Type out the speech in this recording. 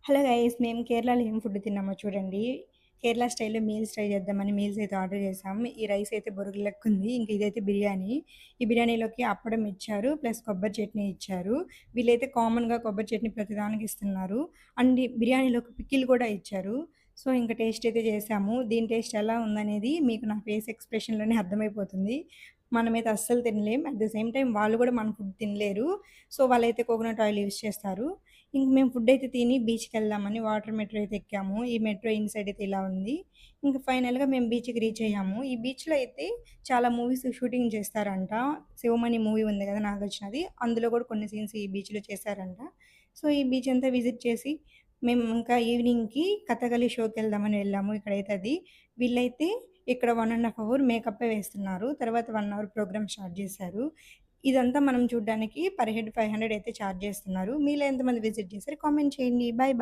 Hello guys మేము కేరళలో ఏం ఫుడ్ తిన్నామో చూడండి. కేరళ స్టైల్‌లో మీల్స్ ట్రై చేద్దామని మీల్స్ అయితే ఆర్డర్ చేసాం. ఈ రైస్ అయితే బొరుగులు లెక్కుంది. ఇంక ఇదైతే బిర్యానీ. ఈ బిర్యానీలోకి అప్పడం ఇచ్చారు. ప్లస్ కొబ్బరి చట్నీ ఇచ్చారు. వీళ్ళైతే కామన్‌గా కొబ్బరి చట్నీ ప్రతిదానికి ఇస్తున్నారు. అండ్ ఈ బిర్యానీలోకి పికిల్ కూడా ఇచ్చారు. సో, ఇంక టేస్ట్ అయితే చేసాము. దీని టేస్ట్ ఎలా ఉందనేది మీకు నా ఫేస్ ఎక్స్‌ప్రెషన్‌లోనే అర్థమైపోతుంది. మనమైతే అస్సలు తినలేం. అట్ ద సేమ్ టైమ్ వాళ్ళు కూడా మన ఫుడ్ తినలేరు. సో, వాళ్ళైతే కోకోనట్ ఆయిల్ యూజ్ చేస్తారు. ఇంక మేము ఫుడ్ అయితే తిని బీచ్‌కెళ్దామని వాటర్ మెట్రో అయితే ఎక్కాము. ఈ మెట్రో ఇన్‌సైడ్ అయితే ఇలా ఉంది. ఇంక ఫైనల్‌గా మేము బీచ్‌కి రీచ్ అయ్యాము. ఈ బీచ్‌లో అయితే చాలా మూవీస్ షూటింగ్ చేస్తారంట. 'శివమణి' మూవీ ఉంది కదా నాగార్జునది. అందులో కూడా కొన్ని సీన్స్ ఈ బీచ్‌లో చేశారంట. సో, ఈ బీచ్ అంతా విజిట్ చేసి మేము ఇంకా ఈవినింగ్‌కి కథകളി షోకెళ్దామని వెళ్ళాము. ఇక్కడైతే అది. వీళ్ళైతే ఇక్కడ 1 ½ అవర్ మేకప్పే వేస్తున్నారు. తర్వాత 1 అవర్ ప్రోగ్రామ్ స్టార్ట్ చేశారు. ఇదంతా మనం చూడ్డానికి పర్ హెడ్ 500 అయితే చార్జ్ చేస్తున్నారు. మీలో ఎంతమంది విజిట్ చేశారు? కామెంట్ చేయండి. బాయ్.